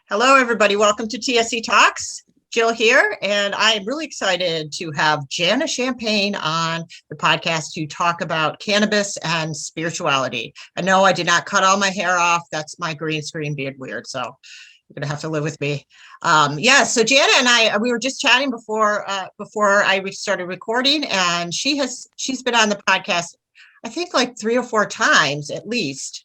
Hello, everybody. Welcome to TSC Talks. Jill here, and I'm really excited to have Janna Champagne on the podcast to talk about cannabis and spirituality. I know I did not cut all my hair off. That's my green screen being weird, so you're gonna have to live with me. So Janna and I, we were just chatting before I started recording, and she's been on the podcast, I think like 3 or 4 times at least,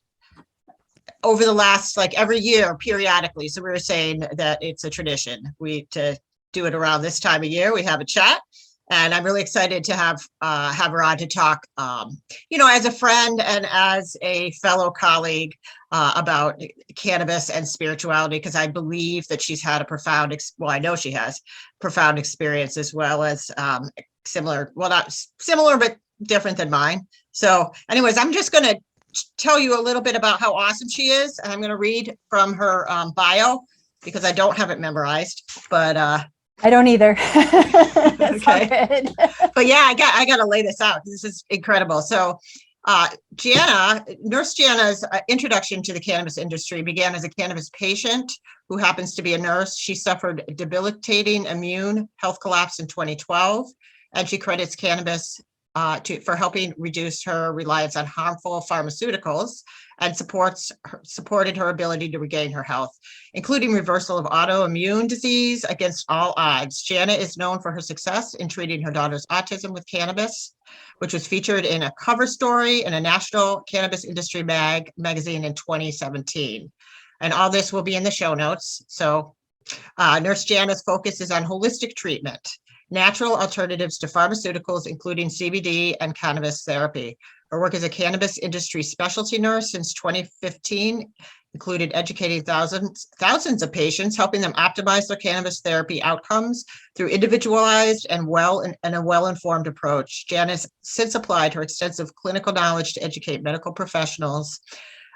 over the last, like every year periodically. So we were saying that it's a tradition. To do it around this time of year, we have a chat, and I'm really excited to have her on to talk, as a friend and as a fellow colleague about cannabis and spirituality, because I believe that she's had I know she has profound experience, as well as similar, well, not similar, but different than mine. So anyways, I'm just going to tell you a little bit about how awesome she is. And I'm going to read from her bio because I don't have it memorized, but I don't either. Okay. But yeah, I got to lay this out. This is incredible. So Nurse Janna's introduction to the cannabis industry began as a cannabis patient who happens to be a nurse. She suffered debilitating immune health collapse in 2012, and she credits cannabis for helping reduce her reliance on harmful pharmaceuticals, and supported her ability to regain her health, including reversal of autoimmune disease against all odds. Janna is known for her success in treating her daughter's autism with cannabis, which was featured in a cover story in a national cannabis industry magazine in 2017. And all this will be in the show notes. So Nurse Janna's focus is on holistic treatment, natural alternatives to pharmaceuticals, including CBD and cannabis therapy. Her work as a cannabis industry specialty nurse since 2015 included educating thousands of patients, helping them optimize their cannabis therapy outcomes through individualized and a well-informed approach. Janna has since applied her extensive clinical knowledge to educate medical professionals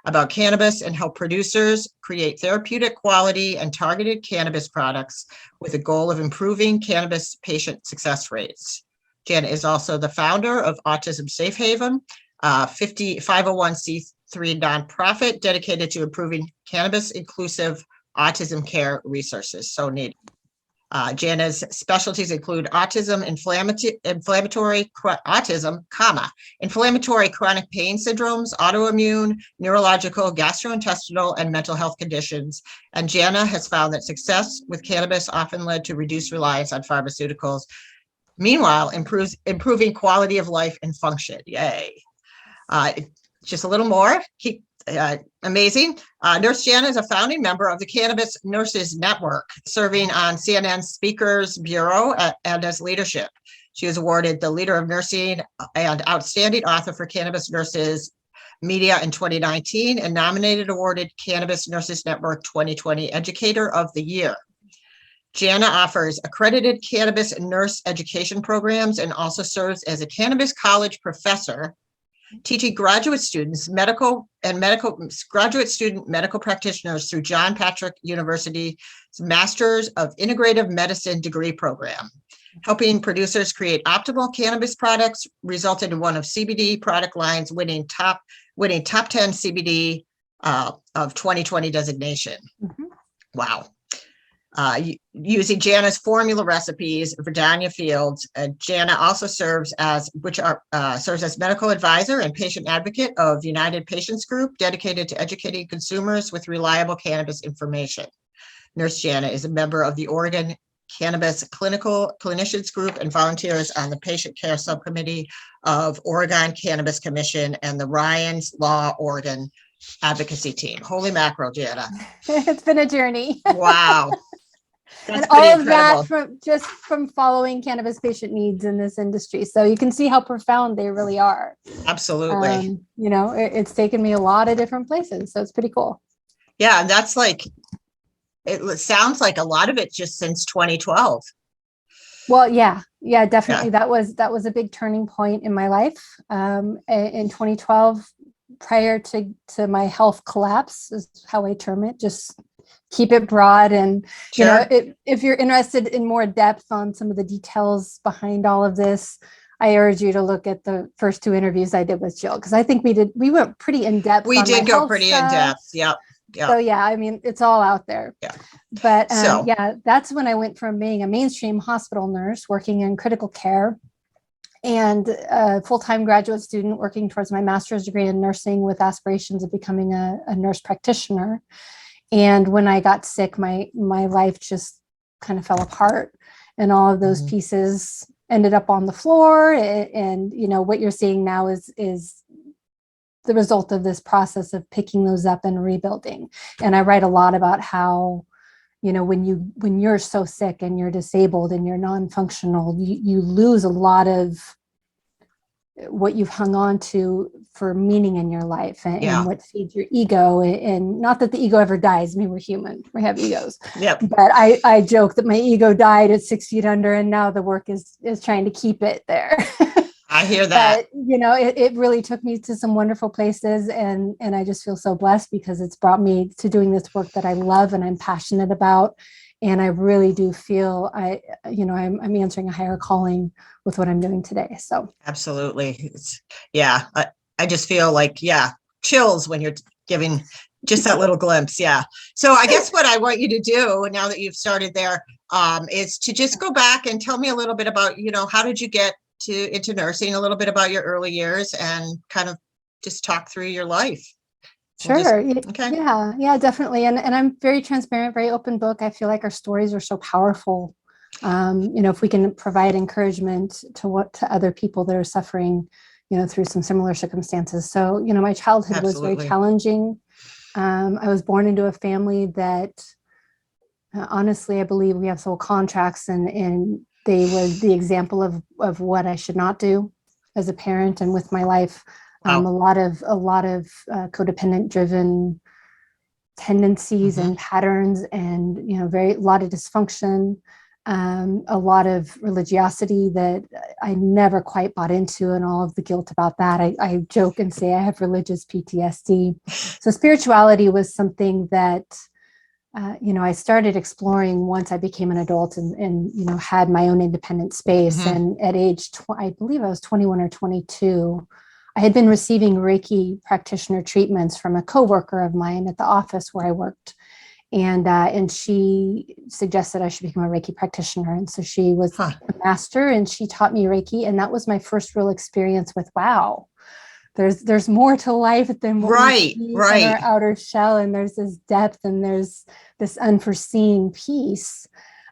about cannabis and help producers create therapeutic quality and targeted cannabis products with the goal of improving cannabis patient success rates. Janna is also the founder of Autism Safe Haven, 501c3 nonprofit dedicated to improving cannabis inclusive autism care resources. So needed. Janna's specialties include inflammatory chronic pain syndromes, autoimmune, neurological, gastrointestinal, and mental health conditions. And Janna has found that success with cannabis often led to reduced reliance on pharmaceuticals. Meanwhile, improving quality of life and function. Yay. Just a little more. Amazing. Nurse Janna is a founding member of the Cannabis Nurses Network, serving on CNN's Speakers Bureau and as leadership. She was awarded the Leader of Nursing and Outstanding Author for Cannabis Nurses Media in 2019 and awarded Cannabis Nurses Network 2020 Educator of the Year. Janna offers accredited cannabis nurse education programs and also serves as a cannabis college professor, teaching graduate student medical practitioners through John Patrick University's Masters of Integrative Medicine degree program. Helping producers create optimal cannabis products resulted in one of CBD product lines winning top 10 CBD of 2020 designation. Mm-hmm. Wow. Using Janna's formula recipes, Verdania Fields, Janna also serves as medical advisor and patient advocate of United Patients Group, dedicated to educating consumers with reliable cannabis information. Nurse Janna is a member of the Oregon Cannabis Clinicians Group and volunteers on the Patient Care Subcommittee of Oregon Cannabis Commission and the Ryan's Law Oregon Advocacy Team. Holy mackerel, Janna. It's been a journey. Wow. That's and all of incredible. That from following cannabis patient needs in this industry. So you can see how profound they really are. Absolutely. It's taken me a lot of different places. So it's pretty cool. Yeah. And that's it sounds like a lot of it just since 2012. Well, yeah, definitely. Yeah. That was a big turning point in my life. In 2012, prior to my health collapse is how I term it, just keep it broad. And, sure. If you're interested in more depth on some of the details behind all of this, I urge you to look at the first 2 interviews I did with Jill, because I think we went pretty in depth. We did go pretty in depth. Yep. Yeah. So yeah, I mean, it's all out there. Yeah. But So yeah, that's when I went from being a mainstream hospital nurse working in critical care and a full-time graduate student working towards my master's degree in nursing with aspirations of becoming a nurse practitioner. And when I got sick, my life just kind of fell apart, and all of those pieces ended up on the floor. And you know, what you're seeing now is the result of this process of picking those up and rebuilding. And I write a lot about how, you know, when you're so sick and you're disabled and you're non-functional, you lose a lot of what you've hung on to for meaning in your life, and what feeds your ego. And not that the ego ever dies. I mean, we're human, we have egos. Yep. But I joke that my ego died at 6 feet under, and now the work is trying to keep it there. I hear that. But you know, it really took me to some wonderful places, and I just feel so blessed because it's brought me to doing this work that I love and I'm passionate about. And I really do feel I'm answering a higher calling with what I'm doing today. So Absolutely. I just feel like, chills when you're giving just that little glimpse. Yeah. So I guess what I want you to do now that you've started there is to just go back and tell me a little bit about, you know, how did you get into nursing, a little bit about your early years, and kind of just talk through your life. Sure. Okay. Yeah, definitely. And I'm very transparent, very open book. I feel like our stories are so powerful. You know, if we can provide encouragement to other people that are suffering, you know, through some similar circumstances. So, you know, my childhood was very challenging. I was born into a family that honestly, I believe we have soul contracts, and they were the example of what I should not do as a parent and with my life. A lot of codependent driven tendencies and patterns, and you know, a lot of dysfunction, a lot of religiosity that I never quite bought into, and all of the guilt about that. I joke and say I have religious PTSD. So spirituality was something that you know, I started exploring once I became an adult and you know, had my own independent space. And at age, I believe I was 21 or 22, I had been receiving Reiki practitioner treatments from a coworker of mine at the office where I worked. And she suggested I should become a Reiki practitioner. And so she was a master, and she taught me Reiki. And that was my first real experience with, wow, there's more to life than what we see in our outer shell. And there's this depth, and there's this unforeseen piece.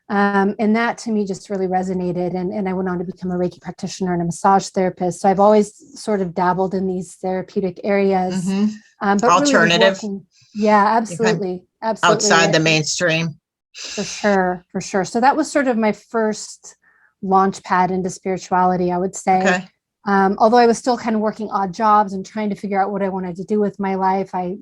And that to me just really resonated. And I went on to become a Reiki practitioner and a massage therapist. So I've always sort of dabbled in these therapeutic areas. But alternative. Really absolutely. Outside the mainstream. For sure. So that was sort of my first launch pad into spirituality, I would say. Okay. Although I was still kind of working odd jobs and trying to figure out what I wanted to do with my life. I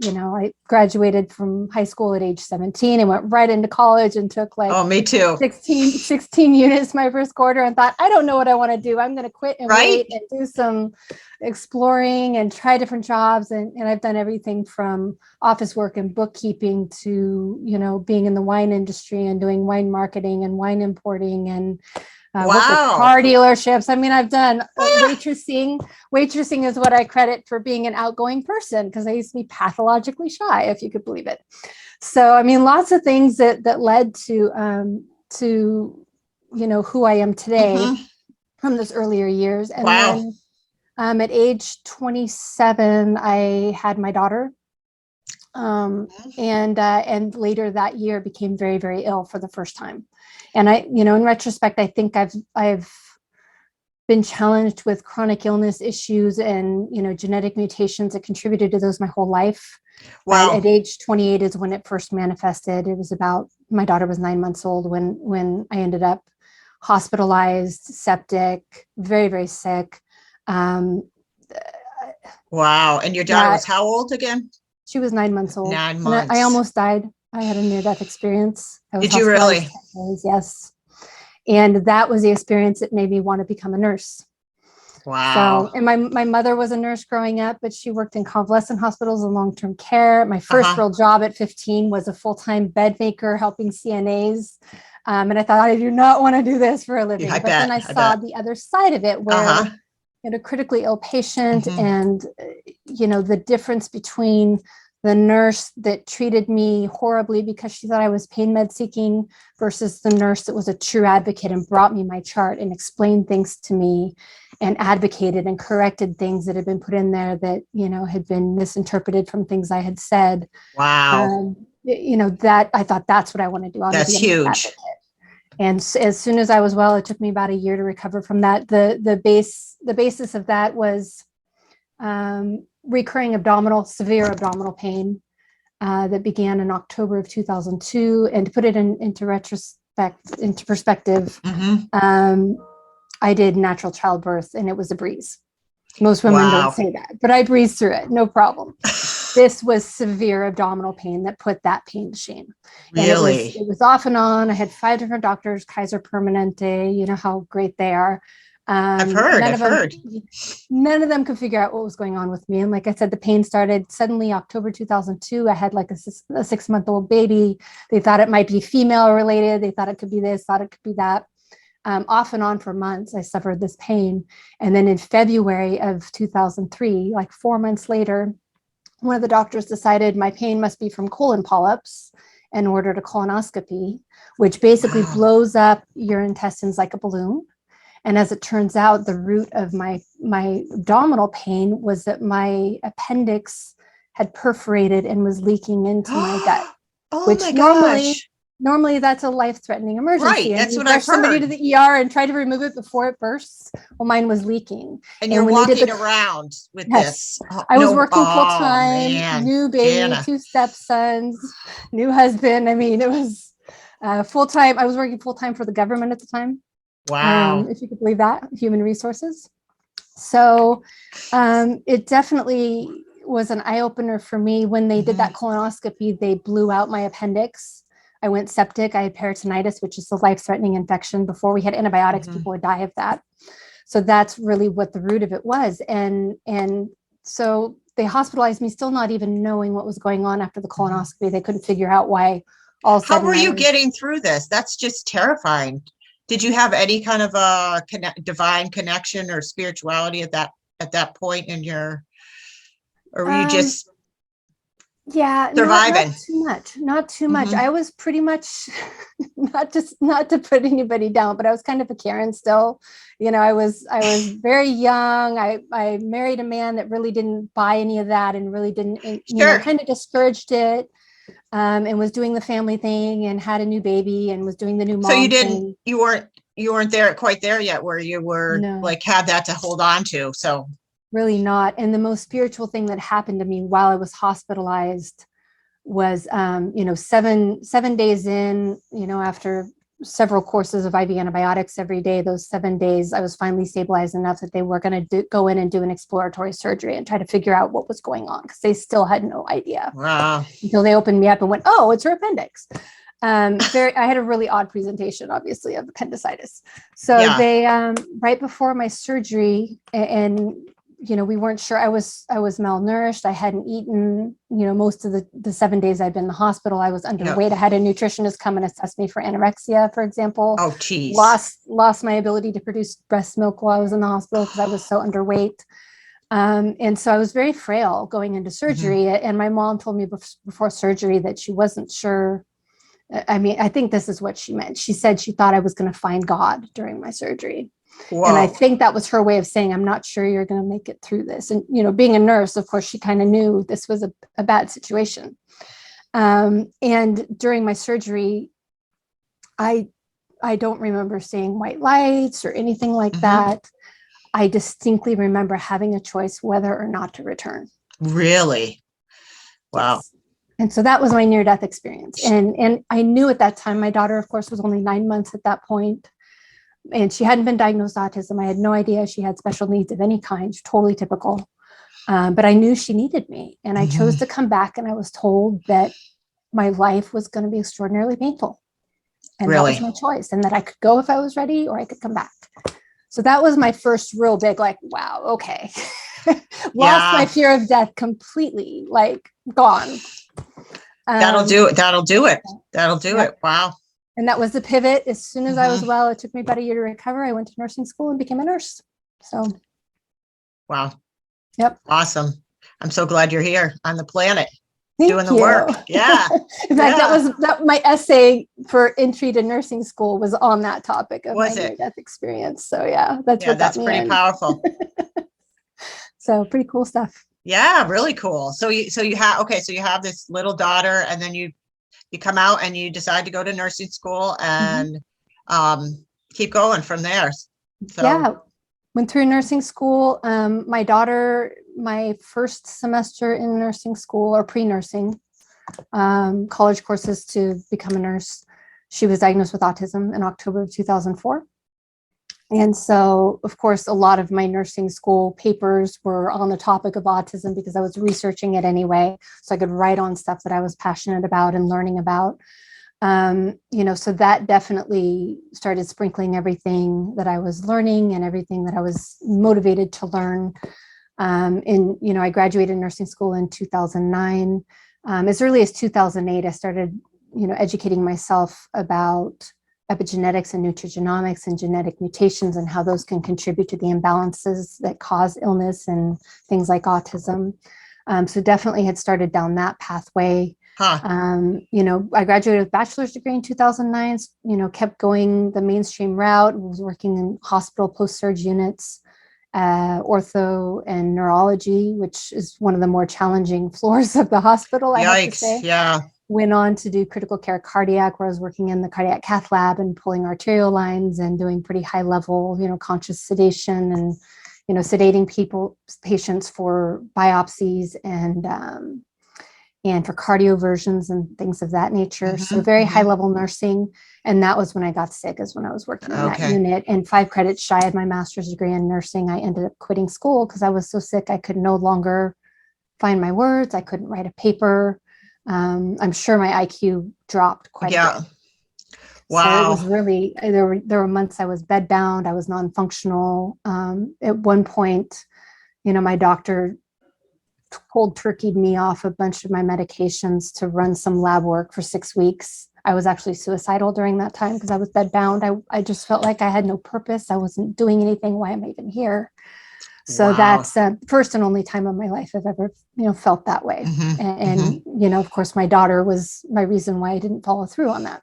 graduated from high school at age 17 and went right into college and took me too. 16 units my first quarter, and thought, I don't know what I want to do. I'm going to quit and wait and do some exploring and try different jobs. And I've done everything from office work and bookkeeping to, you know, being in the wine industry and doing wine marketing and wine importing and work with car dealerships. I mean, I've done waitressing. Waitressing is what I credit for being an outgoing person, because I used to be pathologically shy, if you could believe it. So, I mean, lots of things that led to, you know, who I am today from those earlier years. And then at age 27, I had my daughter. And later that year became very, very ill for the first time. And I, you know, in retrospect, I think I've been challenged with chronic illness issues and, you know, genetic mutations that contributed to those my whole life. Wow. At age 28 is when it first manifested. It was about, my daughter was 9 months old when I ended up hospitalized, septic, very, very sick. Wow. And your daughter was how old again? She was 9 months old. 9 months. I almost died. I had a near-death experience. Did you really? Yes. And that was the experience that made me want to become a nurse. Wow. So, and my mother was a nurse growing up, but she worked in convalescent hospitals and long-term care. My first real job at 15 was a full-time bed maker helping CNAs. And I thought, I do not want to do this for a living. Then I saw the other side of it, where you had a critically ill patient and, you know, the difference between the nurse that treated me horribly because she thought I was pain med seeking versus the nurse that was a true advocate and brought me my chart and explained things to me and advocated and corrected things that had been put in there that, had been misinterpreted from things I had said. Wow. That I thought that's what I want to do. That's huge. Advocate. And as soon as I was well, it took me about a year to recover from that. The basis of that was recurring severe abdominal pain that began in October of 2002. And to put it into perspective, I did natural childbirth and it was a breeze. Most women don't say that, but I breezed through it, no problem. This was severe abdominal pain that put that pain to shame. Really? And it was off and on. I had 5 different doctors, Kaiser Permanente, you know how great they are. I've heard. None of them could figure out what was going on with me. And like I said, the pain started suddenly October 2002. I had like a 6-month-old baby. They thought it might be female related. They thought it could be this, thought it could be that. Off and on for months, I suffered this pain. And then in February of 2003, like 4 months later, one of the doctors decided my pain must be from colon polyps and ordered a colonoscopy, which basically blows up your intestines like a balloon. And as it turns out, the root of my abdominal pain was that my appendix had perforated and was leaking into my gut. Which my gosh. Normally that's a life-threatening emergency. Right, that's what I've heard. Somebody to the ER and try to remove it before it bursts. Well, mine was leaking. And you're walking around with this. I was working full-time, new baby, Janna. 2 stepsons, new husband. I mean, it was full-time. I was working full-time for the government at the time. Wow. If you could believe that, human resources. So it definitely was an eye-opener for me. When they did that colonoscopy, they blew out my appendix. I went septic. I had peritonitis, which is a life-threatening infection. Before we had antibiotics, people would die of that. So that's really what the root of it was. And so they hospitalized me, still not even knowing what was going on after the colonoscopy. They couldn't figure out why. How were you getting through this? That's just terrifying. Did you have any kind of a divine connection or spirituality at that point in your, or were you just surviving? Not too much. I was pretty much not to put anybody down, but I was kind of a Karen still. I was very young. I married a man that really didn't buy any of that and really didn't, kind of discouraged it. And was doing the family thing and had a new baby and was doing the new mom thing. You weren't there quite there yet where you were had that to hold on to. So really not. And the most spiritual thing that happened to me while I was hospitalized was, 7 days in, after several courses of IV antibiotics every day, those 7 days, I was finally stabilized enough that they were going to go in and do an exploratory surgery and try to figure out what was going on, because they still had no idea. Wow. Until they opened me up and went, oh, it's her appendix. I had a really odd presentation, obviously, of appendicitis. So they, right before my surgery, and we weren't sure. I was malnourished. I hadn't eaten, most of the 7 days I'd been in the hospital. I was underweight. I had a nutritionist come and assess me for anorexia, for example. Oh, geez. Lost my ability to produce breast milk while I was in the hospital because I was so underweight. And so I was very frail going into surgery. And my mom told me before surgery that she wasn't sure. I mean, I think this is what she meant. She said she thought I was going to find God during my surgery. Whoa. And I think that was her way of saying, I'm not sure you're going to make it through this. And, being a nurse, of course, she kind of knew this was a bad situation. And during my surgery, I don't remember seeing white lights or anything like that. I distinctly remember having a choice whether or not to return. Really? Wow. Yes. And so that was my near-death experience. And I knew at that time, my daughter, of course, was only 9 months at that point. And she hadn't been diagnosed autism. I had no idea she had special needs of any kind, totally typical. But I knew she needed me. And I chose to come back, and I was told that my life was going to be extraordinarily painful. And that was my choice. And that I could go if I was ready, or I could come back. So that was my first real big, wow, okay. Lost my fear of death completely, gone. That'll do it. Wow. And that was the pivot. As soon as I was well, it took me about a year to recover. I went to nursing school and became a nurse. So. Wow. Yep. Awesome. I'm so glad you're here on the planet. doing the work. Yeah. In fact, that my essay for entry to nursing school was on that topic of my near-death experience. So yeah, that's what got me pretty in. Powerful. So pretty cool stuff. Yeah, really cool. So you have this little daughter, and then you come out and you decide to go to nursing school and keep going from there. So yeah, went through nursing school. My daughter, my first semester in nursing school or pre-nursing, college courses to become a nurse, she was diagnosed with autism in October of 2004. And so, of course, a lot of my nursing school papers were on the topic of autism because I was researching it anyway. So I could write on stuff that I was passionate about and learning about. So that definitely started sprinkling everything that I was learning and everything that I was motivated to learn. I graduated nursing school in 2009. As early as 2008, I started, educating myself about epigenetics and nutrigenomics and genetic mutations and how those can contribute to the imbalances that cause illness and things like autism. So definitely had started down that pathway. I graduated with a bachelor's degree in 2009, kept going the mainstream route, was working in hospital post-surg units, ortho and neurology, which is one of the more challenging floors of the hospital. I have to say. Yeah. Went on to do critical care cardiac, where I was working in the cardiac cath lab and pulling arterial lines and doing pretty high level, conscious sedation and, sedating patients for biopsies and for cardioversions and things of that nature. So very high level nursing. And that was when I got sick, is when I was working in that unit. And 5 credits shy of my master's degree in nursing, I ended up quitting school because I was so sick I could no longer find my words. I couldn't write a paper. I'm sure my IQ dropped quite a bit. Wow. So it was really, there were months I was bedbound. I was non-functional. At one point, my doctor cold turkeyed me off a bunch of my medications to run some lab work for 6 weeks. I was actually suicidal during that time because I was bedbound. I just felt like I had no purpose. I wasn't doing anything. Why am I even here? So that's the first and only time of my life I've ever, felt that way. And of course, my daughter was my reason why I didn't follow through on that.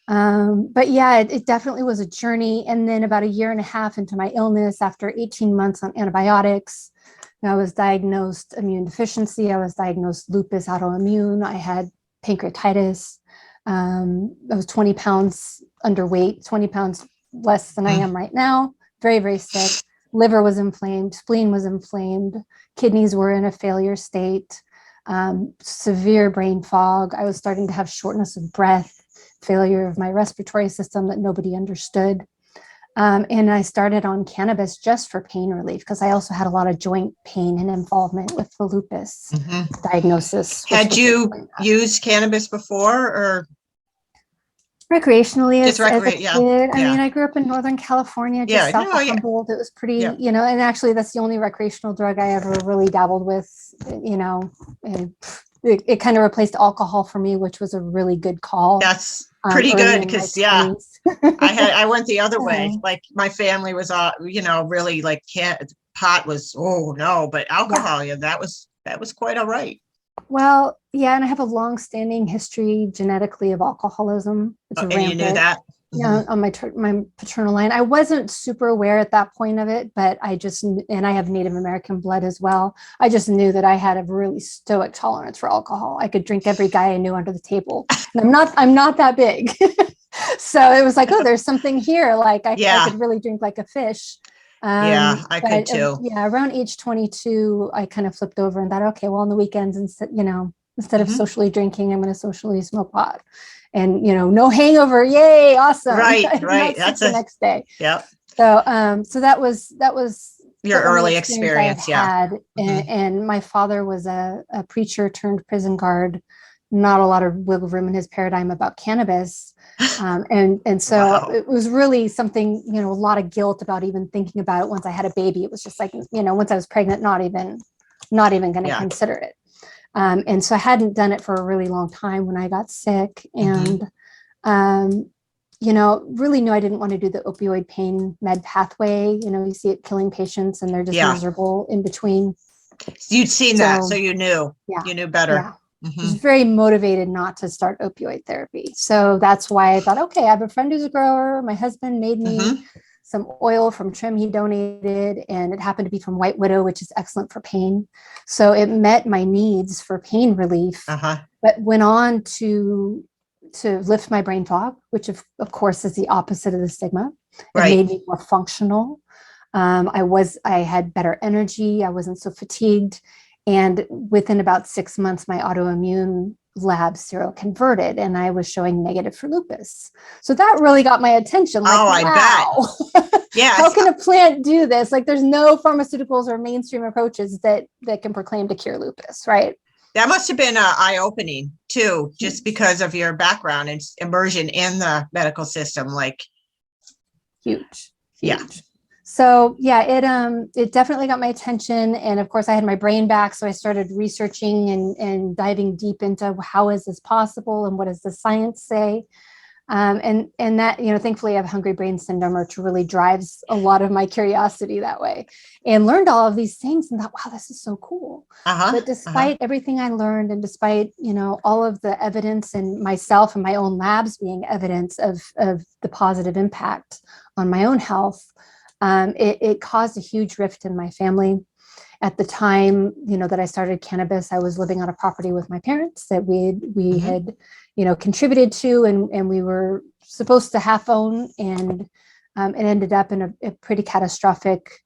But yeah, it definitely was a journey. And then about 1.5 years into my illness, after 18 months on antibiotics, I was diagnosed immune deficiency. I was diagnosed lupus autoimmune. I had pancreatitis. I was 20 pounds underweight, 20 pounds less than I am right now. Very, very sick. Liver was inflamed, spleen was inflamed, kidneys were in a failure state, severe brain fog. I was starting to have shortness of breath, failure of my respiratory system that nobody understood. And I started on cannabis just for pain relief because I also had a lot of joint pain and involvement with the lupus diagnosis. Had you used cannabis before, or? Recreationally as a kid. I mean, I grew up in Northern California, just south of Humboldt. It was pretty, and actually that's the only recreational drug I ever really dabbled with, it kind of replaced alcohol for me, which was a really good call. That's pretty good because I went the other way. Like my family was, really like pot was, but alcohol, that was quite all right. Well, yeah, and I have a long-standing history genetically of alcoholism. It's rampant. And you knew that? On my paternal line. I wasn't super aware at that point of it, but and I have Native American blood as well. I just knew that I had a really stoic tolerance for alcohol. I could drink every guy I knew under the table. And I'm not that big. So it was like, there's something here. Like I could really drink like a fish. I could too. Around age 22, I kind of flipped over and thought, okay, well, on the weekends, instead of socially drinking, I'm going to socially smoke pot, and no hangover. Yay, awesome! Right. That's the next day. Yep. So that was your early experience. And my father was a preacher turned prison guard. Not a lot of wiggle room in his paradigm about cannabis. And so it was really something, a lot of guilt about even thinking about it. Once I had a baby, it was just like, once I was pregnant, not even going to consider it. And so I hadn't done it for a really long time when I got sick, and, really knew I didn't want to do the opioid pain med pathway. You see it killing patients and they're just miserable in between. You'd seen that, so you knew. Yeah, you knew better. Yeah. I was very motivated not to start opioid therapy. So that's why I thought, okay, I have a friend who's a grower. My husband made me some oil from trim he donated, and it happened to be from White Widow, which is excellent for pain. So it met my needs for pain relief, but went on to lift my brain fog, which of course is the opposite of the stigma. It made me more functional. I had better energy. I wasn't so fatigued. And within about 6 months, my autoimmune lab seroconverted, and I was showing negative for lupus. So that really got my attention. Like, wow, I bet. Yeah. How can a plant do this? Like, there's no pharmaceuticals or mainstream approaches that can proclaim to cure lupus, right? That must have been eye-opening too, just because of your background and immersion in the medical system. Like, huge. Yeah. So yeah, it definitely got my attention. And of course I had my brain back. So I started researching and diving deep into how is this possible and what does the science say? And that, thankfully I have hungry brain syndrome, which really drives a lot of my curiosity that way, and learned all of these things and thought, wow, this is so cool. But despite everything I learned, and despite, all of the evidence and myself and my own labs being evidence of the positive impact on my own health, it caused a huge rift in my family. At the time, that I started cannabis, I was living on a property with my parents that we had, contributed to, and we were supposed to half own, and it ended up in a pretty catastrophic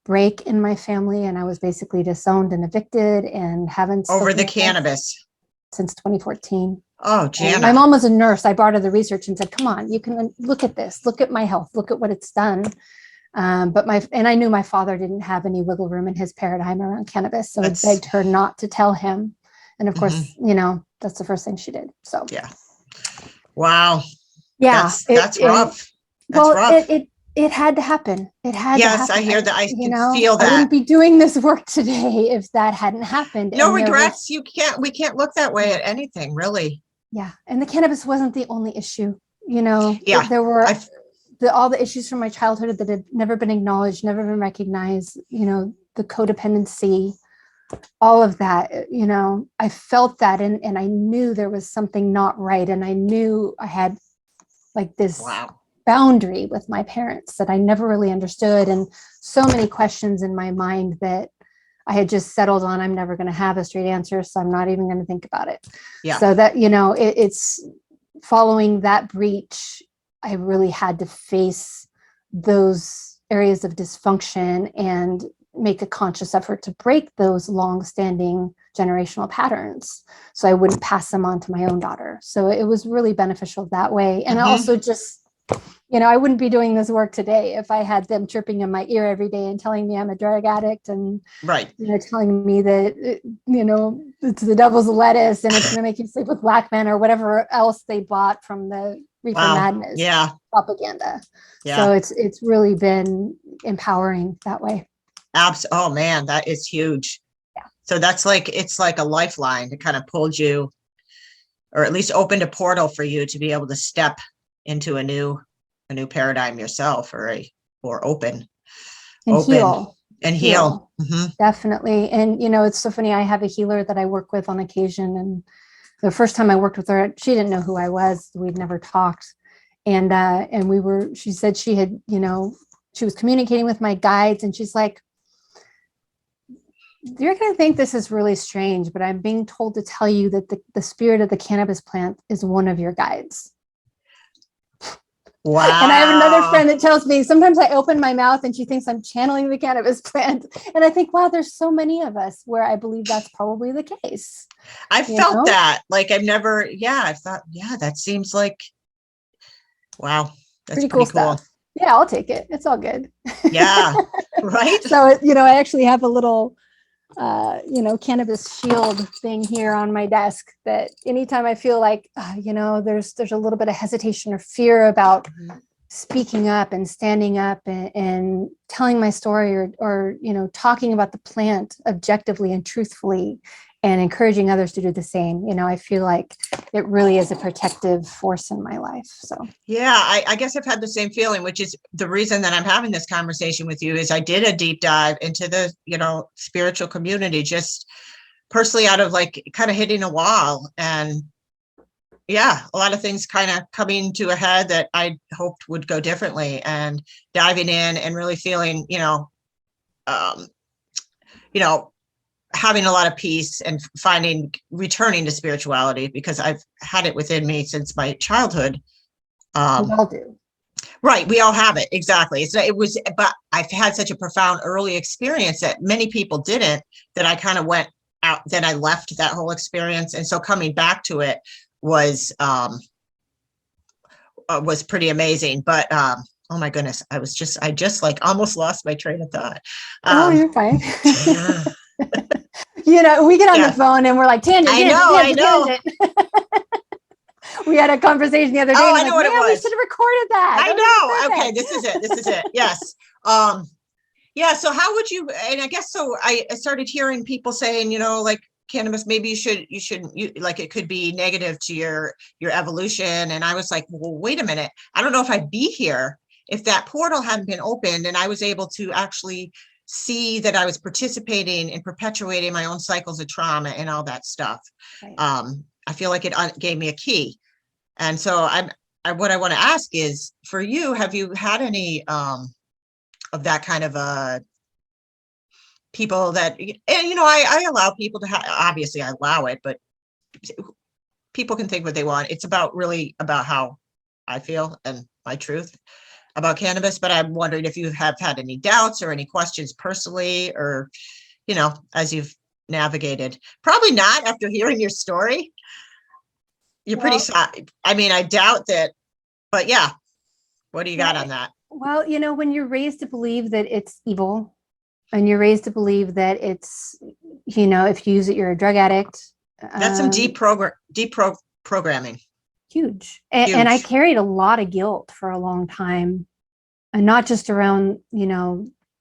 break in my family, and I was basically disowned and evicted, and haven't over the cannabis since 2014. Oh, Janna. My mom was a nurse. I brought her the research and said, "Come on, you can look at this. Look at my health. Look at what it's done." But I knew my father didn't have any wiggle room in his paradigm around cannabis. So I begged her not to tell him. And of course, that's the first thing she did. So, yeah. Wow. Yeah. That's rough. Rough. It had to happen. It had to happen. Yes, I hear that. I can feel that. I wouldn't be doing this work today if that hadn't happened. No regrets. We can't look that way at anything, really. Yeah. And the cannabis wasn't the only issue. Yeah. There were all the issues from my childhood that had never been acknowledged, never been recognized, the codependency, all of that, I felt that, and I knew there was something not right. And I knew I had like this boundary with my parents that I never really understood. And so many questions in my mind that I had just settled on. I'm never going to have a straight answer, so I'm not even going to think about it. Yeah. So that, it's following that breach, I really had to face those areas of dysfunction and make a conscious effort to break those long-standing generational patterns, so I wouldn't pass them on to my own daughter. So it was really beneficial that way. And also just, I wouldn't be doing this work today if I had them chirping in my ear every day and telling me I'm a drug addict, and telling me that, it's the devil's lettuce and it's going to make you sleep with black men, or whatever else they bought from the Reefer Madness propaganda. So it's really been empowering that way. Oh man, that is huge. Yeah. So it's like a lifeline that kind of pulled you, or at least opened a portal for you to be able to step into a new paradigm yourself, or open and heal. Definitely. And it's so funny, I have a healer that I work with on occasion, and the first time I worked with her, she didn't know who I was. We'd never talked. And she said she had, she was communicating with my guides, and she's like, "You're going to think this is really strange, but I'm being told to tell you that the spirit of the cannabis plant is one of your guides." Wow. And I have another friend that tells me sometimes I open my mouth and she thinks I'm channeling the cannabis plant. And I think, wow, there's so many of us where I believe that's probably the case. I felt that. Like I thought, that seems like, wow, that's pretty cool stuff. Yeah, I'll take it. It's all good. Yeah. Right. So, I actually have a little, cannabis shield thing here on my desk that anytime I feel like, there's a little bit of hesitation or fear about speaking up and standing up and telling my story or talking about the plant objectively and truthfully and encouraging others to do the same. I feel like it really is a protective force in my life. So yeah, I guess I've had the same feeling, which is the reason that I'm having this conversation with you. Is I did a deep dive into the spiritual community, just personally, out of like kind of hitting a wall, and yeah, a lot of things kind of coming to a head that I hoped would go differently, and diving in and really feeling um, having a lot of peace and returning to spirituality, because I've had it within me since my childhood. we all do. Right. We all have it. Exactly. But I've had such a profound early experience that many people didn't, that I kind of went out, then I left that whole experience. And so coming back to it was pretty amazing. But oh my goodness, I just like almost lost my train of thought. You're fine. We get on the phone and we're like, tangent. I know. We had a conversation the other day. Oh, I know what it was. We should have recorded that. I know. Okay, this is it. Yes. Yeah. So how would you? And I guess so. I started hearing people saying, like cannabis, maybe you shouldn't like it could be negative to your evolution. And I was like, well, wait a minute. I don't know if I'd be here if that portal hadn't been opened and I was able to actually see that I was participating in perpetuating my own cycles of trauma and all that stuff. Right. I feel like it gave me a key. And so what I want to ask is, for you, have you had any of that kind of people that, and I allow people to have, obviously I allow it, but people can think what they want. It's really about how I feel and my truth about cannabis. But I'm wondering if you have had any doubts or any questions personally, or, as you've navigated. Probably not after hearing your story. You're pretty sad. I mean, I doubt that, but yeah. What do you got on that? Well, when you're raised to believe that it's evil, and you're raised to believe that it's, if you use it, you're a drug addict. That's some deep programming. Huge. And I carried a lot of guilt for a long time, and not just around,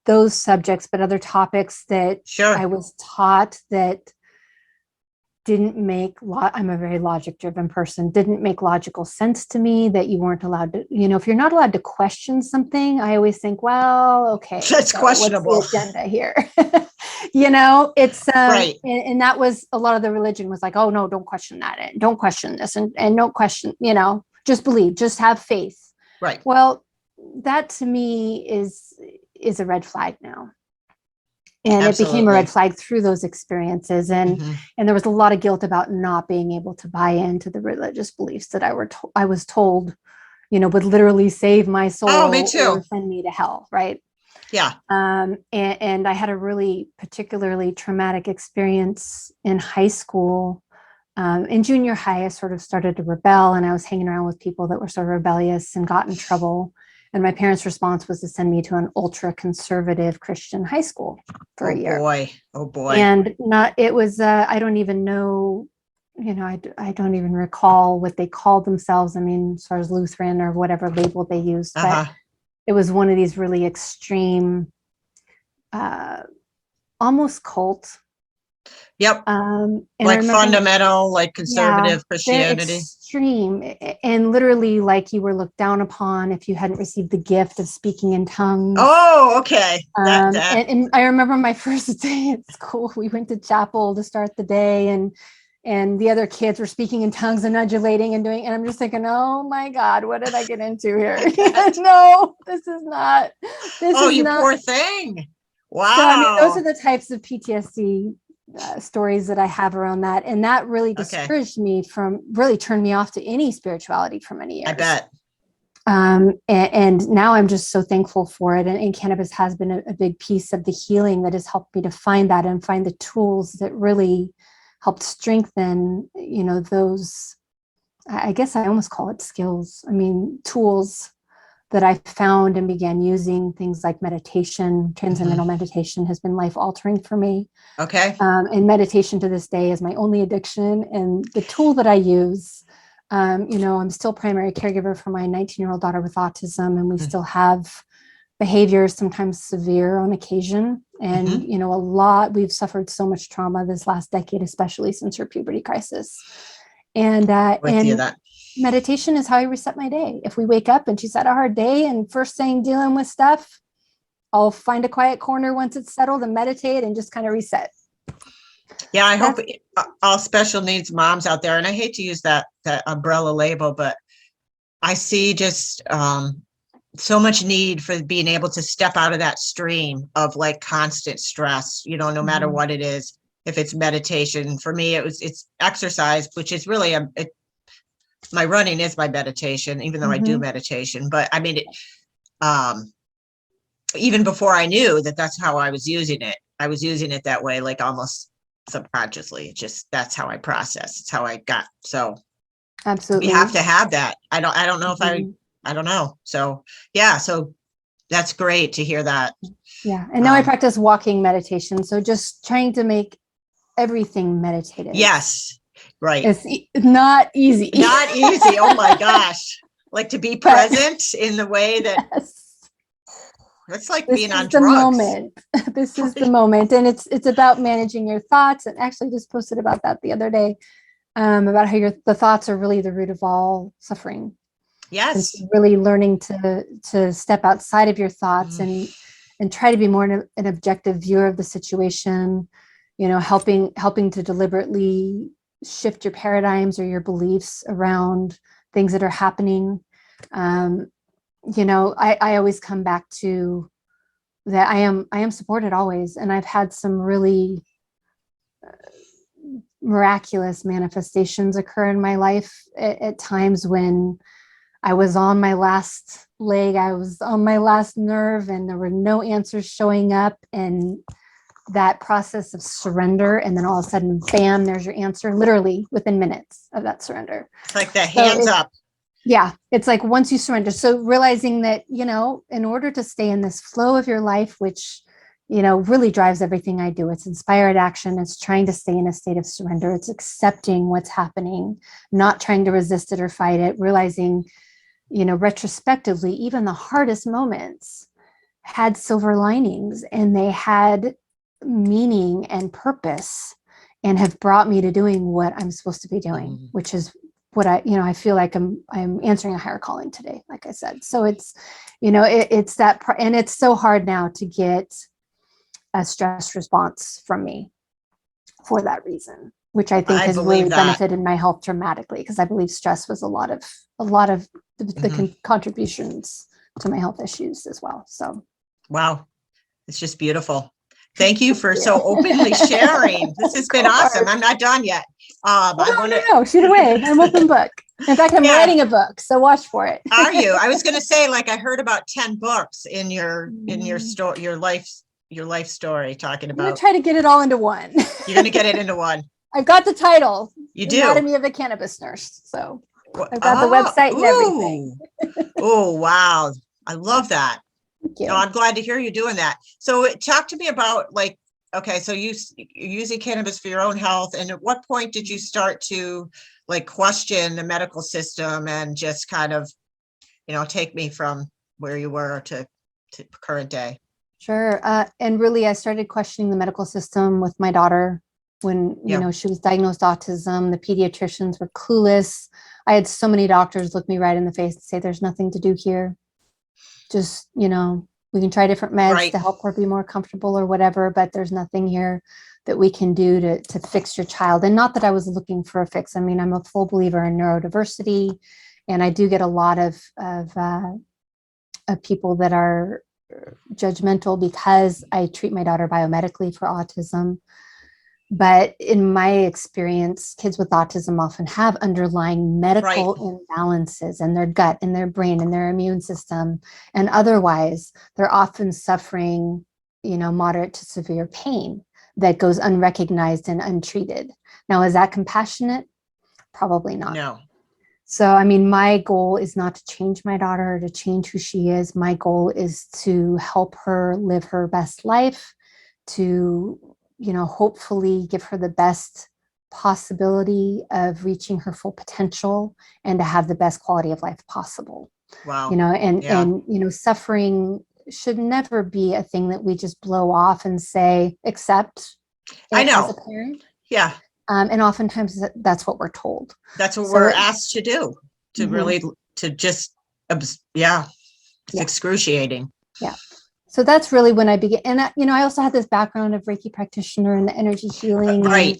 those subjects, but other topics that I was taught that didn't make I'm a very logic driven person, didn't make logical sense to me, that you weren't allowed to, if you're not allowed to question something, I always think, well, okay, that's questionable. What's the agenda here? It's right. And that was a lot of the religion was like, oh no, don't question that, and don't question this, and don't question, just believe, just have faith. Right. Well, that to me is a red flag now. And Absolutely. It became a red flag through those experiences. And there was a lot of guilt about not being able to buy into the religious beliefs that I was told, would literally save my soul. Oh, me too. Or send me to hell. Right. Yeah. And I had a really particularly traumatic experience in high school. In junior high, I sort of started to rebel, and I was hanging around with people that were sort of rebellious and got in trouble. And my parents' response was to send me to an ultra conservative Christian high school for a year. Oh boy. And it was, I don't even know, I don't even recall what they called themselves. I mean, as far as Lutheran or whatever label they used, but it was one of these really extreme, almost cult. Yep. Like fundamental, like conservative Christianity. Extreme, and literally like you were looked down upon if you hadn't received the gift of speaking in tongues. Oh, okay. And I remember my first day at school, we went to chapel to start the day, and the other kids were speaking in tongues and undulating and and I'm just thinking, oh my God, what did I get into here? No, this is not. Poor thing. Wow. So, I mean, those are the types of PTSD stories that I have around that. And that really discouraged me really turned me off to any spirituality for many years. I bet. And now I'm just so thankful for it. And cannabis has been a big piece of the healing that has helped me to find that and find the tools that really helped strengthen, those, I guess I almost call it skills. I mean, tools that I found and began using. Things like meditation. Transcendental meditation has been life-altering for me. Okay. And meditation to this day is my only addiction. And the tool that I use, I'm still primary caregiver for my 19-year-old daughter with autism, and we still have behaviors, sometimes severe on occasion. And, Mhm. we've suffered so much trauma this last decade, especially since her puberty crisis. And, With you that. meditation is how I reset my day. If we wake up and she's had a hard day and first thing dealing with stuff, I'll find a quiet corner once it's settled and meditate and just kind of reset. Yeah, I hope all special needs moms out there, and I hate to use that umbrella label, but I see just so much need for being able to step out of that stream of like constant stress, no matter what it is. If it's meditation, for me, it's exercise, which is really my running is my meditation, even though I do meditation. But I mean, even before I knew that that's how I was using it that way, like almost subconsciously. That's how I process. It's how I got. So absolutely, we have to have that. I don't know if I don't know. So yeah, so that's great to hear that. Yeah. And now I practice walking meditation. So just trying to make everything meditative. Yes. Right. It's not easy. Not easy. Oh my gosh. Like to be present in the way that it's like being on drugs. Moment. This is the moment. And it's about managing your thoughts. And actually just posted about that the other day, about how the thoughts are really the root of all suffering. Yes. And really learning to step outside of your thoughts and try to be more an objective viewer of the situation, helping to deliberately shift your paradigms or your beliefs around things that are happening. I always come back to that. I am supported always. And I've had some really miraculous manifestations occur in my life at times when I was on my last leg, I was on my last nerve, and there were no answers showing up. And that process of surrender, and then all of a sudden, bam, there's your answer, literally within minutes of that surrender. It's like the hands up. Yeah, it's like once you surrender. So realizing that, in order to stay in this flow of your life, which, really drives everything I do, it's inspired action. It's trying to stay in a state of surrender. It's accepting what's happening, not trying to resist it or fight it, realizing, retrospectively, even the hardest moments had silver linings and they had meaning and purpose and have brought me to doing what I'm supposed to be doing, which is what I feel like I'm answering a higher calling today, like I said. So it's, it's that, and it's so hard now to get a stress response from me for that reason, which I think has really benefited my health dramatically, because I believe stress was a lot of the contributions to my health issues as well. So, wow, it's just beautiful. Thank you for so openly sharing. This has been awesome. I'm not done yet. No, shoot away. I'm open book. In fact, I'm writing a book, so watch for it. Are you? I was going to say, like, I heard about 10 books in your story, your life story, talking about. I'm going to try to get it all into one. You're going to get it into one. I've got the title. You do. Anatomy of a Cannabis Nurse. So I've got the website and everything. Oh, wow. I love that. Thank you. No, I'm glad to hear you doing that. So talk to me about, like, okay, so you're using cannabis for your own health. And at what point did you start to, like, question the medical system and just kind of, take me from where you were to current day? Sure. And really, I started questioning the medical system with my daughter when, she was diagnosed autism. The pediatricians were clueless. I had so many doctors look me right in the face and say, there's nothing to do here. Just, we can try different meds to help her be more comfortable or whatever, but there's nothing here that we can do to fix your child. And not that I was looking for a fix. I mean, I'm a full believer in neurodiversity, and I do get a lot of people that are judgmental because I treat my daughter biomedically for autism. But in my experience, kids with autism often have underlying medical imbalances in their gut, in their brain, in their immune system. And otherwise, they're often suffering, moderate to severe pain that goes unrecognized and untreated. Now, is that compassionate? Probably not. No. So, I mean, my goal is not to change my daughter or to change who she is. My goal is to help her live her best life, to hopefully give her the best possibility of reaching her full potential and to have the best quality of life possible. Wow. And suffering should never be a thing that we just blow off and say, accept I it know. as a parent. Yeah. And oftentimes that's what we're told. That's what So we're asked to do, to Mhm. really, to just, it's excruciating. Yeah. So that's really when I began. And, I also had this background of Reiki practitioner and the energy healing. Right.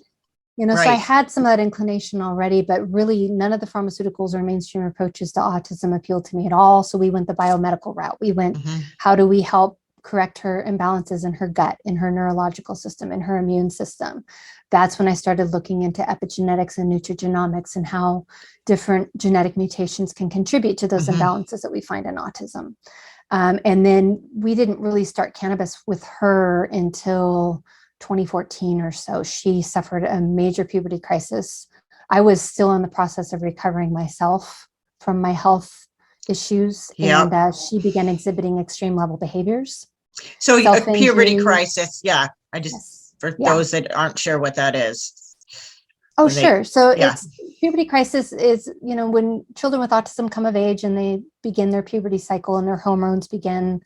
And, so I had some of that inclination already, but really none of the pharmaceuticals or mainstream approaches to autism appealed to me at all. So we went the biomedical route. We went, how do we help correct her imbalances in her gut, in her neurological system, in her immune system? That's when I started looking into epigenetics and nutrigenomics and how different genetic mutations can contribute to those imbalances that we find in autism. And then we didn't really start cannabis with her until 2014 or so. She suffered a major puberty crisis. I was still in the process of recovering myself from my health issues. Yep. And she began exhibiting extreme level behaviors. So a puberty Self-injury. crisis. Yeah. I just, Yes. for those that aren't sure what that is. Oh, sure. So it's puberty crisis is, when children with autism come of age and they begin their puberty cycle and their hormones begin,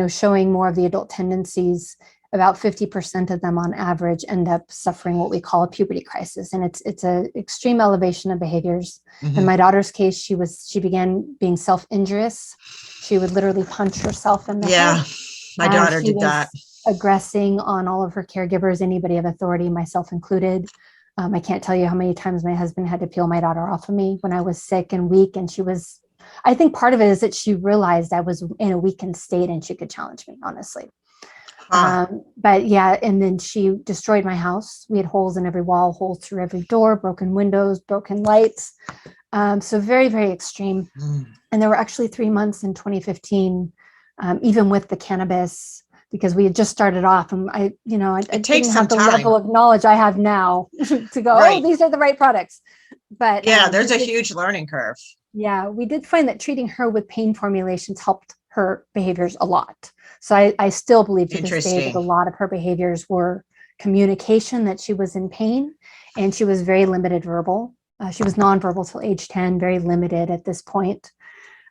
showing more of the adult tendencies, about 50% of them on average end up suffering what we call a puberty crisis. And it's a extreme elevation of behaviors. In my daughter's case, she began being self-injurious. She would literally punch herself in the head. My daughter did that. Aggressing on all of her caregivers, anybody of authority, myself included. I can't tell you how many times my husband had to peel my daughter off of me when I was sick and weak. And I think part of it is that she realized I was in a weakened state and she could challenge me, honestly. But yeah, and then she destroyed my house. We had holes in every wall, holes through every door, broken windows, broken lights. So very, very extreme. And there were actually 3 months in 2015, even with the cannabis, because we had just started off and I didn't have the level of knowledge I have now to go, oh, these are the right products. But there's a huge learning curve. Yeah, we did find that treating her with pain formulations helped her behaviors a lot. So I still believe to this day that a lot of her behaviors were communication, that she was in pain, and she was very limited verbal. She was nonverbal till age 10, very limited at this point.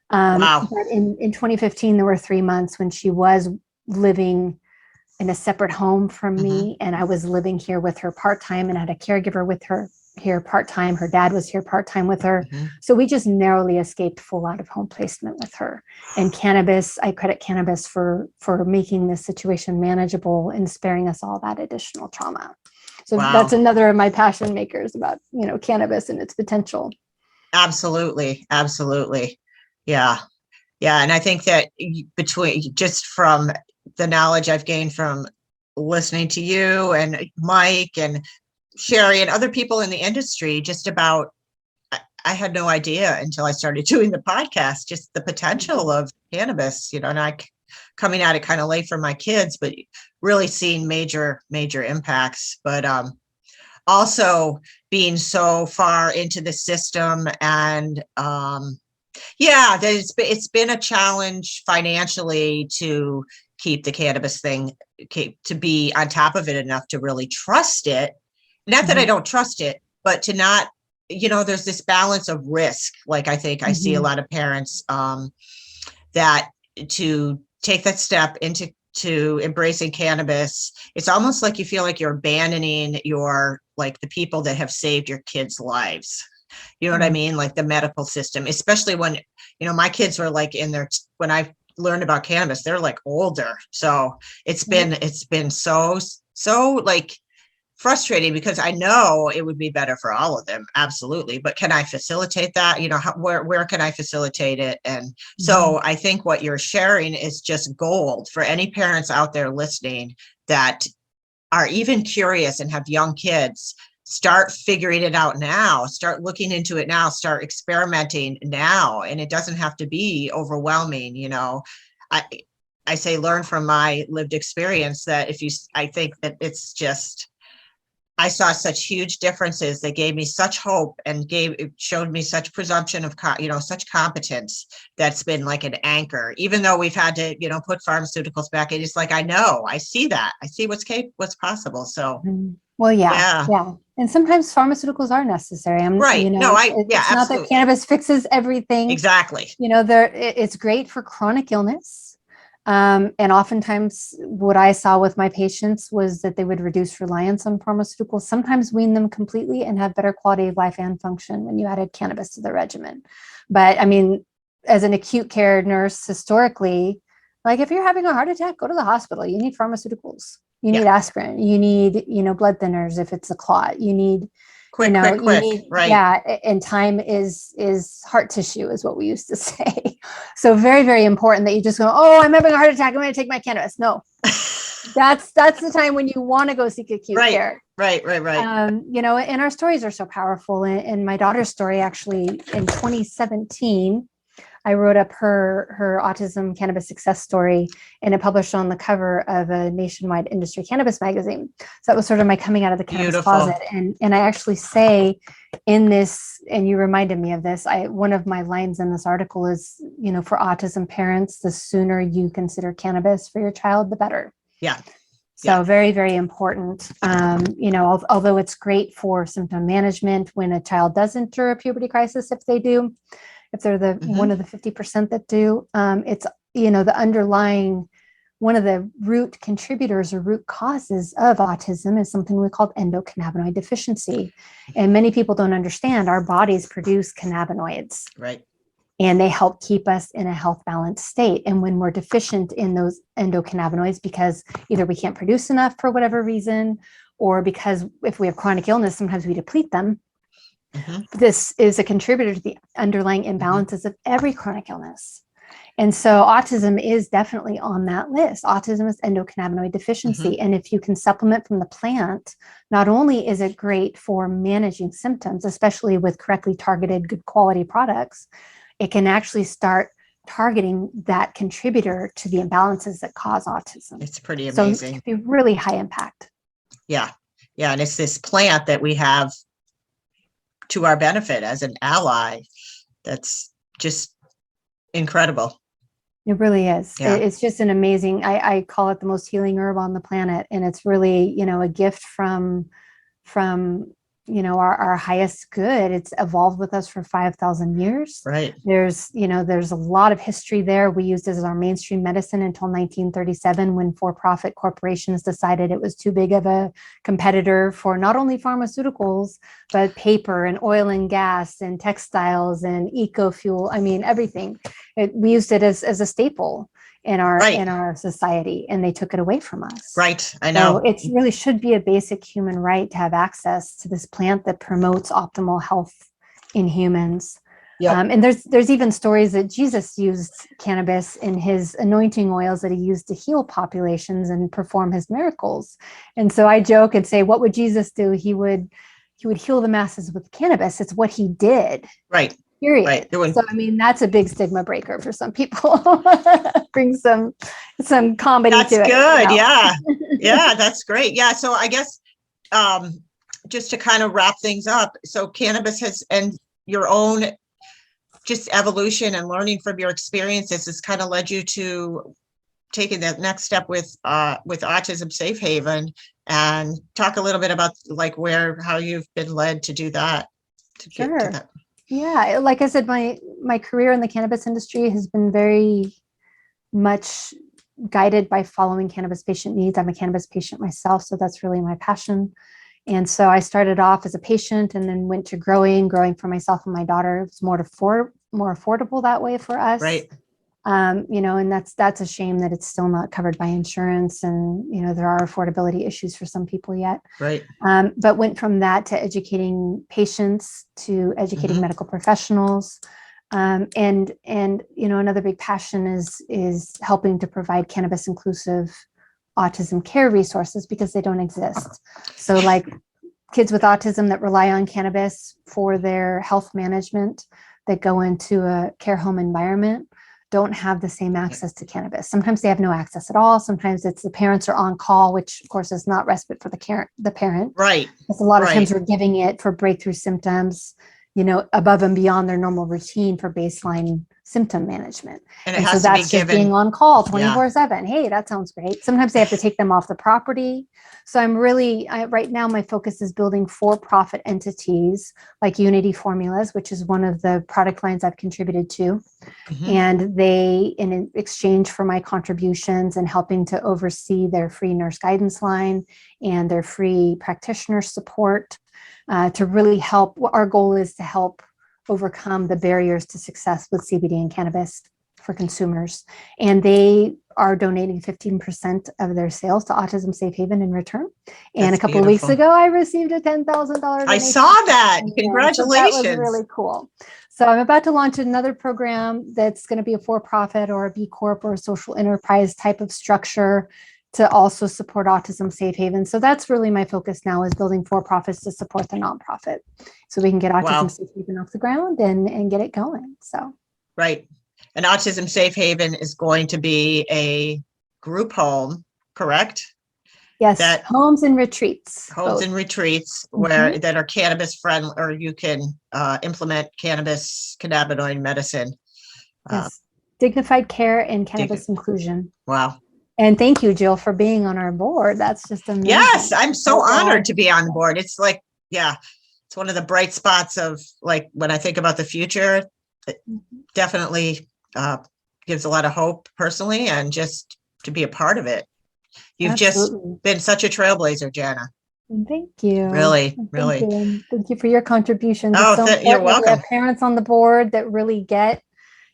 But in 2015, there were 3 months when she was living in a separate home from me, and I was living here with her part-time and had a caregiver with her here part-time. Her dad was here part-time with her. So we just narrowly escaped full out of home placement with her. And cannabis, I credit cannabis for making this situation manageable and sparing us all that additional trauma. So that's another of my passion makers about, cannabis and its potential. Absolutely. Absolutely. Yeah. Yeah. And I think that just from the knowledge I've gained from listening to you and Mike and Sherry and other people in the industry, just about, I had no idea until I started doing the podcast, just the potential of cannabis, and I coming at it kind of late for my kids, but really seeing major impacts, but also being so far into the system. And it's been a challenge financially to keep the cannabis thing, to be on top of it enough to really trust it. Not that I don't trust it, but to not, there's this balance of risk. Like I think I see a lot of parents that to take that step into embracing cannabis, it's almost like you feel like you're abandoning the people that have saved your kids' lives. You know what I mean? Like the medical system, especially when, my kids were like when I learned about cannabis, they're like older. So it's been so like frustrating, because I know it would be better for all of them. Absolutely. But can I facilitate that? Where can I facilitate it? And so I think what you're sharing is just gold for any parents out there listening that are even curious and have young kids. Start figuring it out now, start looking into it now, start experimenting now. And it doesn't have to be overwhelming. I say, learn from my lived experience that I think that it's just, I saw such huge differences. They gave me such hope and showed me such presumption of, such competence. That's been like an anchor, even though we've had to, put pharmaceuticals back. It's like, I see that. I see what's possible. So, well, yeah. And sometimes pharmaceuticals are necessary. It's not that cannabis fixes everything. Exactly. It's great for chronic illness. And oftentimes what I saw with my patients was that they would reduce reliance on pharmaceuticals, sometimes wean them completely and have better quality of life and function when you added cannabis to the regimen. But I mean, as an acute care nurse, historically, like if you're having a heart attack, go to the hospital. You need pharmaceuticals. You need aspirin. You need, blood thinners if it's a clot. You need quick, right? Yeah, and time is heart tissue, is what we used to say. So very, very important that you just go, oh, I'm having a heart attack, I'm going to take my cannabis. No, that's the time when you want to go seek acute care. Right. And our stories are so powerful. And my daughter's story, actually, in 2017, I wrote up her autism cannabis success story, and it published on the cover of a nationwide industry cannabis magazine. So that was sort of my coming out of the cannabis closet. And I actually say in this, and you reminded me of this, one of my lines in this article is, for autism parents, the sooner you consider cannabis for your child, the better. Yeah. So very, very important. Although it's great for symptom management when a child does enter a puberty crisis, if they're the one of the 50% that do, it's, the underlying, one of the root contributors or root causes of autism is something we call endocannabinoid deficiency. And many people don't understand our bodies produce cannabinoids. Right. And they help keep us in a health balanced state. And when we're deficient in those endocannabinoids, because either we can't produce enough for whatever reason, or because if we have chronic illness, sometimes we deplete them. This is a contributor to the underlying imbalances of every chronic illness. And so autism is definitely on that list. Autism is endocannabinoid deficiency. And if you can supplement from the plant, not only is it great for managing symptoms, especially with correctly targeted, good quality products, it can actually start targeting that contributor to the imbalances that cause autism. It's pretty amazing. So it can be really high impact. Yeah. And it's this plant that we have to our benefit as an ally. That's just incredible. It really is. Yeah. It's just an amazing, I call it the most healing herb on the planet. And it's really, a gift from our highest good. It's evolved with us for 5,000 years. Right. There's a lot of history there. We used it as our mainstream medicine until 1937, when for-profit corporations decided it was too big of a competitor for not only pharmaceuticals, but paper and oil and gas and textiles and eco-fuel. I mean, everything. We used it as a staple in our society, and they took it away from us. Right. I know. So it really should be a basic human right to have access to this plant that promotes optimal health in humans. Yep. And there's even stories that Jesus used cannabis in his anointing oils that he used to heal populations and perform his miracles. And so I joke and say, what would Jesus do? He would heal the masses with cannabis. It's what he did. Right. Period. Right. So, I mean, that's a big stigma breaker for some people. Bring some comedy to it. That's good. Yeah. Yeah, that's great. Yeah. So I guess just to kind of wrap things up, so cannabis and your own just evolution and learning from your experiences has kind of led you to taking that next step with Autism Safe Haven, and talk a little bit about how you've been led to do that. Sure. Yeah, like I said, my career in the cannabis industry has been very much guided by following cannabis patient needs. I'm a cannabis patient myself, so that's really my passion. And so I started off as a patient and then went to growing for myself and my daughter. It was more affordable that way for us. Right. And that's a shame that it's still not covered by insurance, and there are affordability issues for some people yet. Right. But went from that to educating patients, to educating medical professionals, and another big passion is helping to provide cannabis inclusive autism care resources, because they don't exist. So like kids with autism that rely on cannabis for their health management, that go into a care home environment, don't have the same access to cannabis. Sometimes they have no access at all. Sometimes it's the parents are on call, which of course is not respite for the parent. Right. Because a lot of times we're giving it for breakthrough symptoms, above and beyond their normal routine for baseline symptom management. And it And so has to be that's just being given. on call 24/7. Hey, that sounds great. Sometimes they have to take them off the property. So right now, my focus is building for-profit entities like Unity Formulas, which is one of the product lines I've contributed to. Mhm. And they, in exchange for my contributions and helping to oversee their free nurse guidance line and their free practitioner support, to really help. Our goal is to help overcome the barriers to success with CBD and cannabis for consumers. And they are donating 15% of their sales to Autism Safe Haven in return. And That's a couple of weeks beautiful. ago, I received a $10,000 donation. I saw that. So Congratulations. that was really cool. So I'm about to launch another program that's going to be a for-profit or a B Corp or a social enterprise type of structure to also support Autism Safe Haven. So that's really my focus now, is building for-profits to support the nonprofit so we can get Autism Wow. Safe Haven off the ground and get it going. So Right. And Autism Safe Haven is going to be a group home, correct? yes, That homes and retreats. Homes both. and retreats where that are cannabis friendly, or you can implement cannabinoid medicine. Yes. Dignified care and cannabis inclusion. Wow. And thank you, Jill, for being on our board. That's just amazing. Yes, I'm so honored to be on board. It's like, yeah, it's one of the bright spots of, like, when I think about the future, it definitely gives a lot of hope personally, and just to be a part of it. You've Absolutely. just been such a trailblazer, Janna. Thank you. Really, Thank really. you. And thank you for your contributions. Oh, It's so you're important that we have welcome. parents on the board that really get,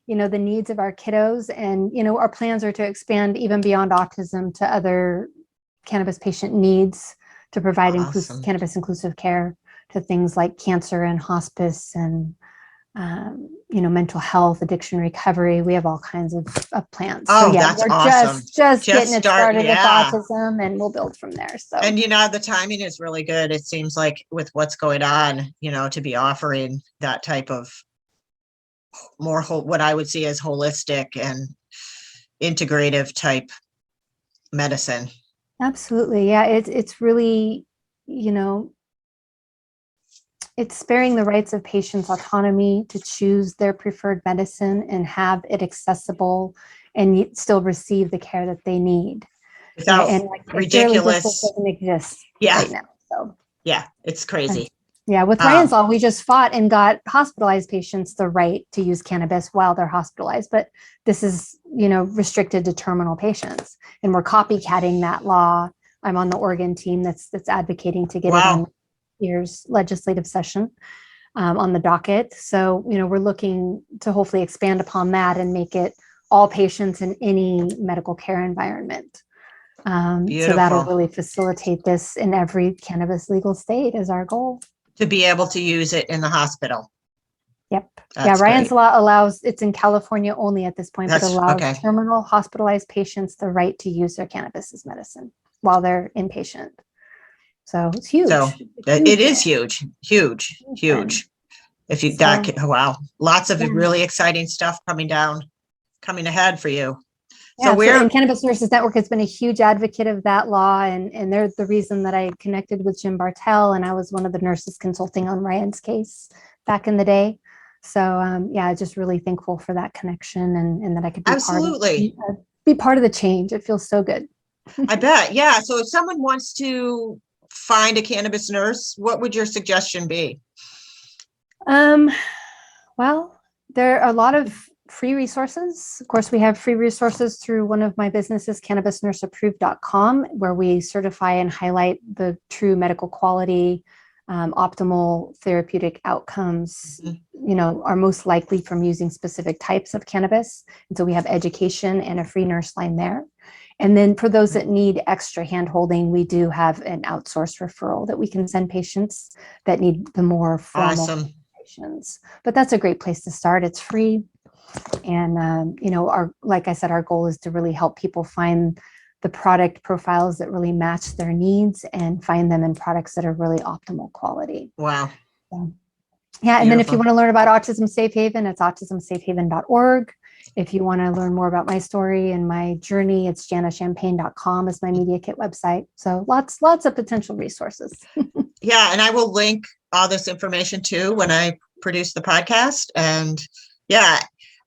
the needs of our kiddos. And, our plans are to expand even beyond autism to other cannabis patient needs, to provide Awesome. cannabis inclusive care to things like cancer and hospice and, mental health, addiction recovery. We have all kinds of plans. Oh, so yeah, that's we're awesome. just getting it started with yeah. autism, and we'll build from there. So, And, the timing is really good. It seems like, with what's going on, to be offering that type of more what I would see as holistic and integrative type medicine. absolutely. Yeah. It's really, it's sparing the rights of patients autonomy to choose their preferred medicine and have it accessible and still receive the care that they need. Without and ridiculous. Doesn't exist right now. So yeah, it's crazy. Yeah, with Ryan's Law, we just fought and got hospitalized patients the right to use cannabis while they're hospitalized. But this is, restricted to terminal patients, and we're copycatting that law. I'm on the Oregon team that's advocating to get it on year's legislative session on the docket. So, we're looking to hopefully expand upon that and make it all patients in any medical care environment. So that'll really facilitate this in every cannabis legal state is our goal. To be able to use it in the hospital. Yep. That's Ryan's Law allows, it's in California only at this point, but allows terminal hospitalized patients the right to use their cannabis as medicine while they're inpatient. So it's huge. So it is huge. If you wow, lots of really exciting stuff coming ahead for you. Yeah, and Cannabis Nurses Network has been a huge advocate of that law, and they're the reason that I connected with Jim Bartell, and I was one of the nurses consulting on Ryan's case back in the day. So just really thankful for that connection and that I could be part of the change. It feels so good. I bet. Yeah. So if someone wants to find a cannabis nurse, what would your suggestion be? Well, there are a lot of free resources. Of course, we have free resources through one of my businesses, cannabisnurseapproved.com, where we certify and highlight the true medical quality, optimal therapeutic outcomes, are most likely from using specific types of cannabis. And so we have education and a free nurse line there. And then for those that need extra hand-holding, we do have an outsourced referral that we can send patients that need the more formal patients. But that's a great place to start. It's free. And, like I said, our goal is to really help people find the product profiles that really match their needs and find them in products that are really optimal quality. Wow. So, yeah. And then if you want to learn about Autism Safe Haven, it's autismsafehaven.org. If you want to learn more about my story and my journey, it's jannachampagne.com is my media kit website. So lots of potential resources. Yeah. And I will link all this information too when I produce the podcast. And yeah,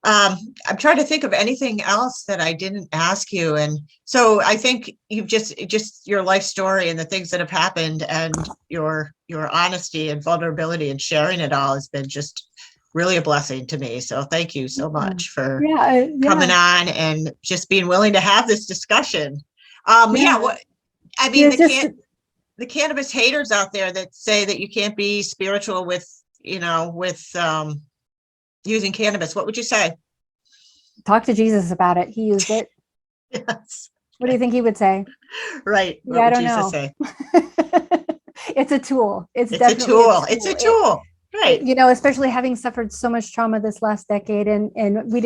I'm trying to think of anything else that I didn't ask you. And so I think you've just your life story and the things that have happened and your honesty and vulnerability and sharing it all has been just really a blessing to me. So thank you so much for coming on and just being willing to have this discussion. What I mean, the cannabis haters out there that say that you can't be spiritual with using cannabis, what would you say? Talk to Jesus about it. He used it. Yes. What do you think he would say? Right. What would Jesus say? It's a tool. It's definitely a tool. Right. Especially having suffered so much trauma this last decade, and we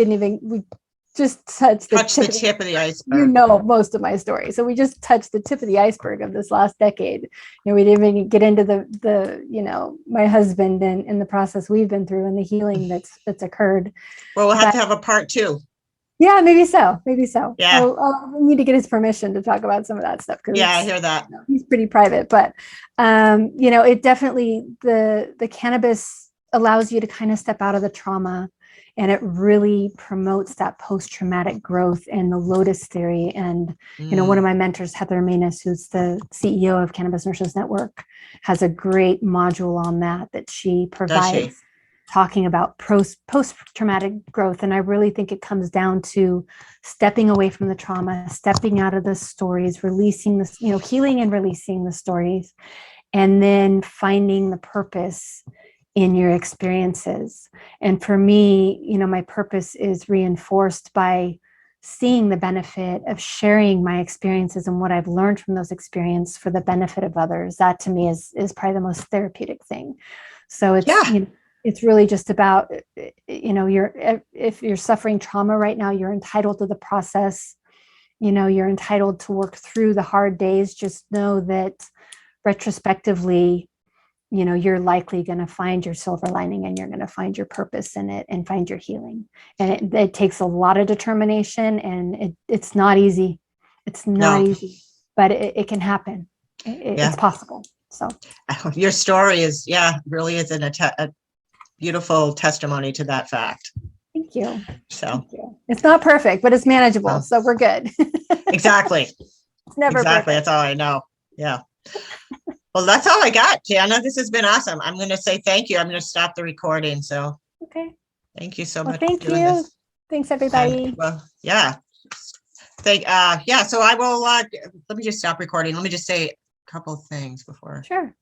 just touched the tip of the iceberg. Most of my story. So we just touched the tip of the iceberg of this last decade. We didn't even get into the my husband and the process we've been through and the healing that's occurred. Well, we'll have to have a part 2. Yeah, maybe so. Yeah. I'll need to get his permission to talk about some of that stuff. I hear that. He's pretty private, but it definitely, the cannabis allows you to kind of step out of the trauma, and it really promotes that post-traumatic growth and the Lotus theory. And, one of my mentors, Heather Manus, who's the CEO of Cannabis Nurses Network, has a great module on that she provides, talking about post-traumatic growth. And I really think it comes down to stepping away from the trauma, stepping out of the stories, releasing this, healing and releasing the stories, and then finding the purpose in your experiences. And for me, my purpose is reinforced by seeing the benefit of sharing my experiences and what I've learned from those experiences for the benefit of others. That to me is probably the most therapeutic thing. So it's really just about, if you're suffering trauma right now, you're entitled to the process. You're entitled to work through the hard days. Just know that retrospectively, you're likely going to find your silver lining, and you're going to find your purpose in it and find your healing. And it takes a lot of determination, and it's not easy. It's not easy, but it can happen. It's possible. So your story is, really is a beautiful testimony to that fact. Thank you. So Thank you. It's not perfect, but it's manageable. So we're good. Exactly. It's never perfect. That's all I know. Yeah. Well, that's all I got, Janna. This has been awesome. I'm going to say thank you. I'm going to stop the recording. So, okay. Thank you so much. Thank you. This. Thanks, everybody. And, so I will, let me just stop recording. Let me just say a couple of things before. Sure.